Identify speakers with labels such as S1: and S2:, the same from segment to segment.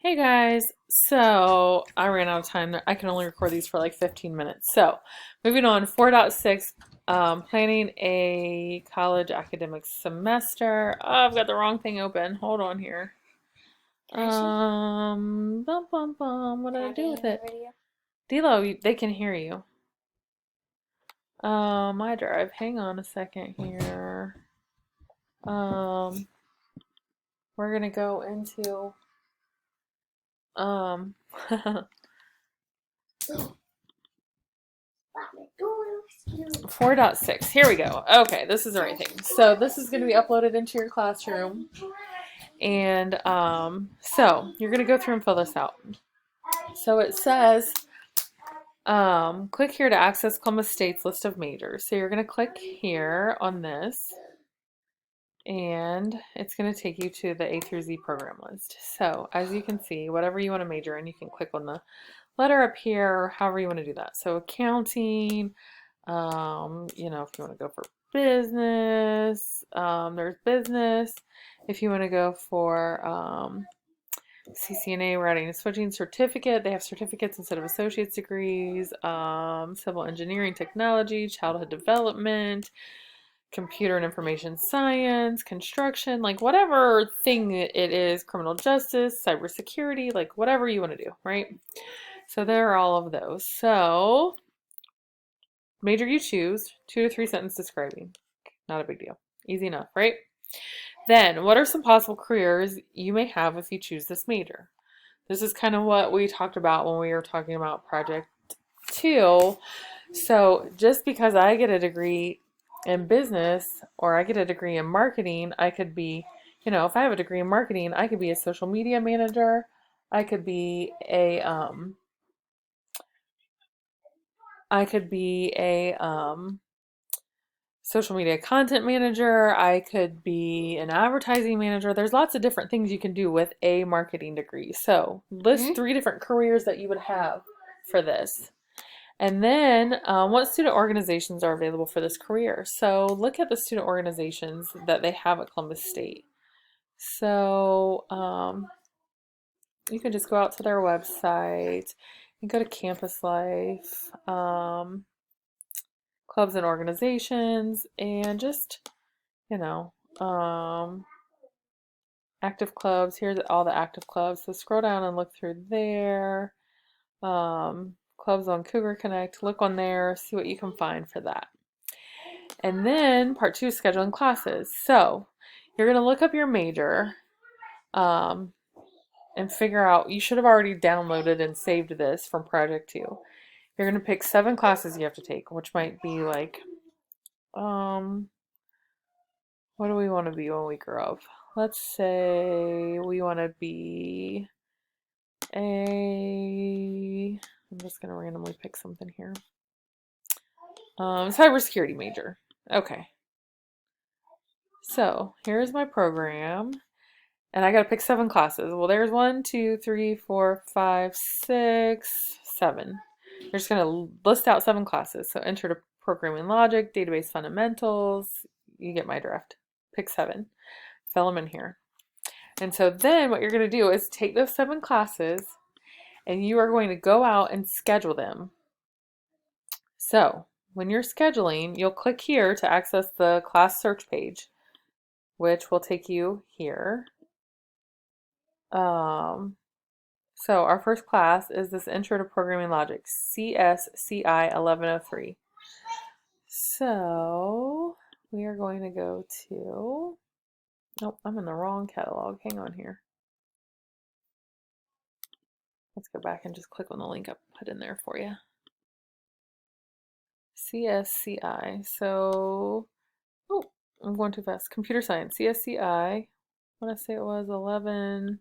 S1: Hey guys, so I ran out of time. I can only record these for like 15 minutes. So, moving on, 4.6, planning a college academic semester. Oh, I've got the wrong thing open. Hold on here. Bum bum bum. What did I do with it? D'Lo, they can hear you. My drive. Hang on a second here. Um, we're gonna go into um 4.6. Here we go. Okay, this is the right thing. So this is going to be uploaded into your classroom. And so you're going to go through and fill this out. So it says, click here to access Columbus State's list of majors. So you're going to click here on this. And it's going to take you to the A through Z program list. So as you can see, whatever you want to major in, you can click on the letter up here, or however you want to do that. So accounting, if you want to go for business, there's business. If you want to go for CCNA, writing and switching certificate, they have certificates instead of associate's degrees, civil engineering technology, childhood development, computer and information science, construction, like whatever thing it is, criminal justice, cybersecurity, like whatever you want to do, right? So there are all of those. So major you choose, 2 to 3 sentences describing. Not a big deal. Easy enough, right? Then, what are some possible careers you may have if you choose this major? This is kind of what we talked about when we were talking about Project 2. So, just because I get a degree in business or I get a degree in marketing, I could be, if I have a degree in marketing, I could be a social media manager. I could be a social media content manager. I could be an advertising manager. There's lots of different things you can do with a marketing degree. So list 3 different careers that you would have for this. And then what student organizations are available for this career? So look at the student organizations that they have at Columbus State. So you can just go out to their website and go to Campus Life. Clubs and organizations, and just, you know, um, active clubs. Here's all the active clubs. So scroll down and look through there. Clubs on Cougar Connect. Look on there, see what you can find for that. And then part 2 is scheduling classes. So you're going to look up your major and figure out, you should have already downloaded and saved this from Project 2. You're going to pick 7 classes you have to take, which might be like, what do we want to be when we grow up? Let's say we want to be I'm just going to randomly pick something here. Cybersecurity major. Okay. So here's my program. And I got to pick 7 classes. Well, there's 1, 2, 3, 4, 5, 6, 7. We're just going to list out 7 classes. So intro to programming logic, database fundamentals. You get my drift. Pick 7. Fill them in here. And so then what you're going to do is take those 7 classes and you are going to go out and schedule them. So when you're scheduling, you'll click here to access the class search page, which will take you here. So our first class is this Intro to Programming Logic, CSCI 1103. So we are going to go to, nope, I'm in the wrong catalog. Hang on here. Let's go back and just click on the link I put in there for you. CSCI. So, oh, I'm going too fast. Computer science. CSCI. I want to say it was 11.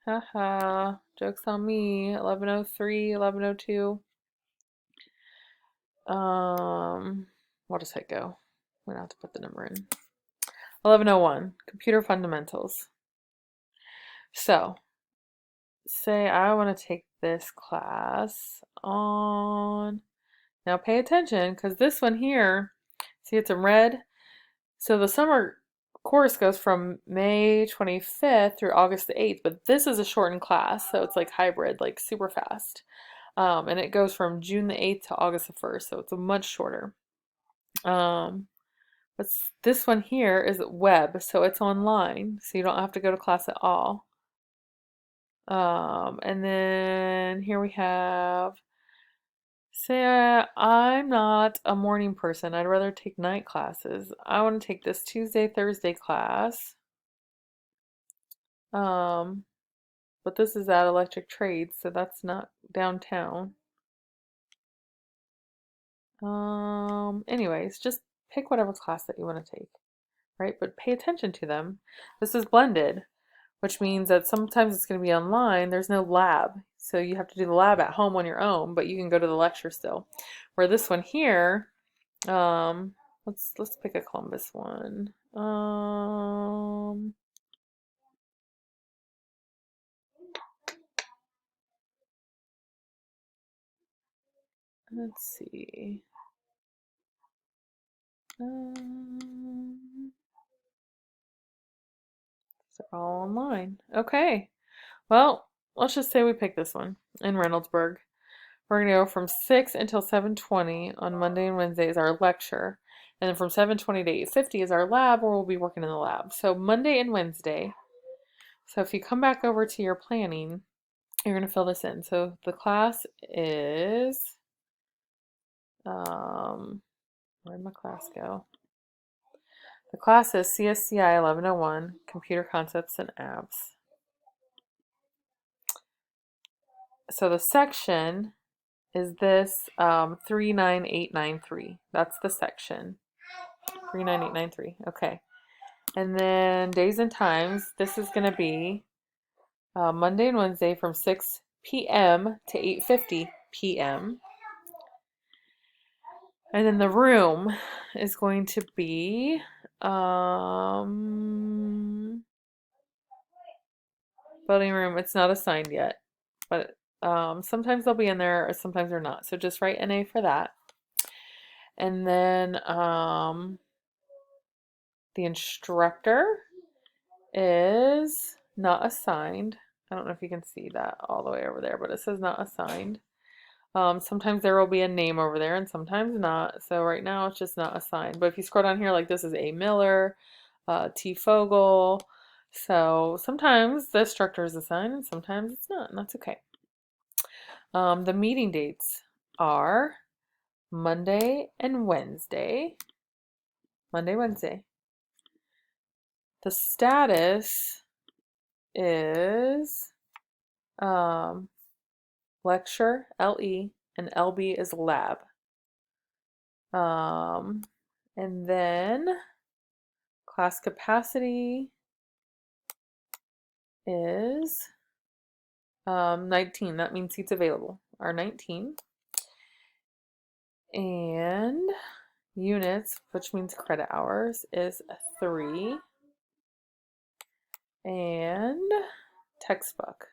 S1: Haha. Joke's on me. 1103, 1102. What does that go? I'm going to have to put the number in. 1101. Computer fundamentals. So, say I want to take this class on. Now pay attention because this one here, see it's in red? So the summer course goes from May 25th through August the 8th, but this is a shortened class, so it's like hybrid, like super fast. And it goes from June the 8th to August the 1st, so it's a much shorter. Um, but this one here is web, so it's online, so you don't have to go to class at all. And then here we have, say I'm not a morning person. I'd rather take night classes. I want to take this Tuesday, Thursday class. Um, but this is at Electric Trades, so that's not downtown. Anyways, just pick whatever class that you want to take, right? But pay attention to them. This is blended, which means that sometimes it's going to be online. There's no lab, so you have to do the lab at home on your own, but you can go to the lecture still. Where this one here, let's pick a Columbus one. Let's see. They're all online. Okay. Well, let's just say we pick this one in Reynoldsburg. We're going to go from 6 until 7:20 on Monday and Wednesday is our lecture. And then from 7:20 to 8:50 is our lab, where we'll be working in the lab. So Monday and Wednesday. So if you come back over to your planning, you're going to fill this in. So the class is, where'd my class go? The class is CSCI 1101, Computer Concepts and Apps. So the section is this 39893. That's the section. 39893. Okay. And then days and times, this is going to be Monday and Wednesday from 6 p.m. to 8:50 p.m. And then the room is going to be voting room. It's not assigned yet, but sometimes they'll be in there or sometimes they're not. So just write NA for that. And then the instructor is not assigned. I don't know if you can see that all the way over there, but it says not assigned. Sometimes there will be a name over there and sometimes not. So right now it's just not assigned. But if you scroll down here, like this is A. Miller, T. Fogel. So sometimes the instructor is assigned and sometimes it's not, and that's okay. The meeting dates are Monday and Wednesday. Monday, Wednesday. The status is lecture, LE, and LB is lab. And then class capacity is 19. That means seats available are 19. And units, which means credit hours, is 3. And textbook.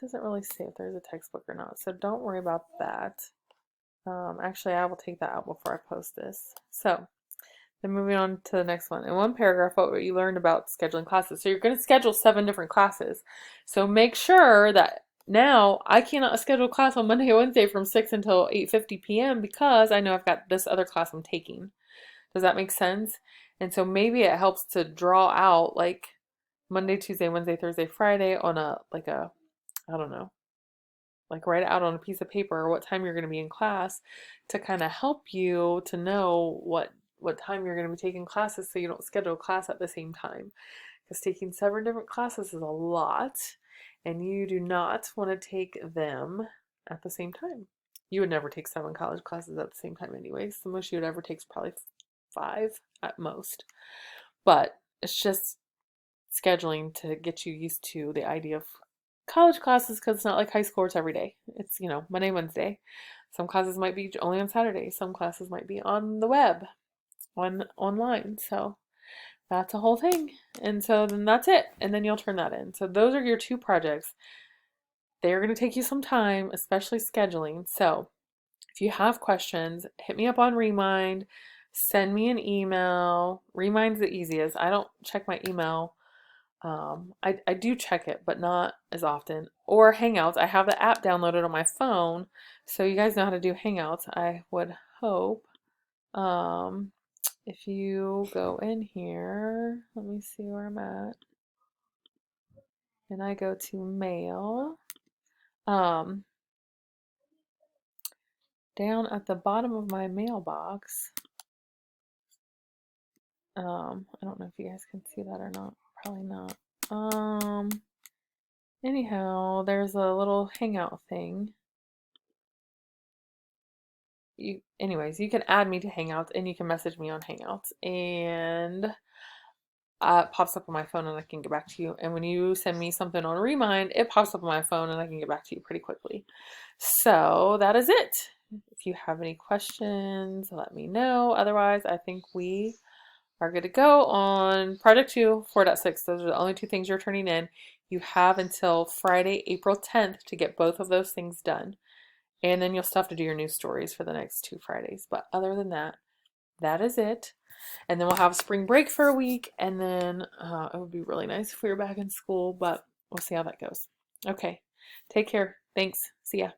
S1: Doesn't really say if there's a textbook or not, so don't worry about that. Actually, I will take that out before I post this. So, then moving on to the next one. In one paragraph, what you learned about scheduling classes. So you're going to schedule 7 different classes. So make sure that now I cannot schedule a class on Monday or Wednesday from 6 until 8:50 p.m. because I know I've got this other class I'm taking. Does that make sense? And so maybe it helps to draw out like Monday, Tuesday, Wednesday, Thursday, Friday on I don't know, like write it out on a piece of paper or what time you're going to be in class to kind of help you to know what time you're going to be taking classes so you don't schedule a class at the same time. Because taking 7 different classes is a lot and you do not want to take them at the same time. You would never take 7 college classes at the same time anyways. The most you would ever take is probably 5 at most. But it's just scheduling to get you used to the idea of college classes because it's not like high school, it's every day. It's, Monday, Wednesday. Some classes might be only on Saturday. Some classes might be on the web, online. So that's a whole thing. And so then that's it. And then you'll turn that in. So those are your 2 projects. They're going to take you some time, especially scheduling. So If you have questions, hit me up on Remind, send me an email. Remind's the easiest. I don't check my email. I do check it, but not as often. Or Hangouts. I have the app downloaded on my phone, so you guys know how to do Hangouts, I would hope. If you go in here, let me see where I'm at, and I go to mail. Um, Down at the bottom of my mailbox, I don't know if you guys can see that or not. Probably not. Anyhow, there's a little hangout thing. Anyways, you can add me to Hangouts and you can message me on Hangouts, and it pops up on my phone and I can get back to you. And when you send me something on Remind, it pops up on my phone and I can get back to you pretty quickly. So that is it. If you have any questions, let me know. Otherwise, I think we are good to go on Project 2, 4.6. Those are the only two things you're turning in. You have until Friday, April 10th to get both of those things done. And then you'll still have to do your news stories for the next 2 Fridays. But other than that, that is it. And then we'll have spring break for a week. And then it would be really nice if we were back in school, but we'll see how that goes. Okay. Take care. Thanks. See ya.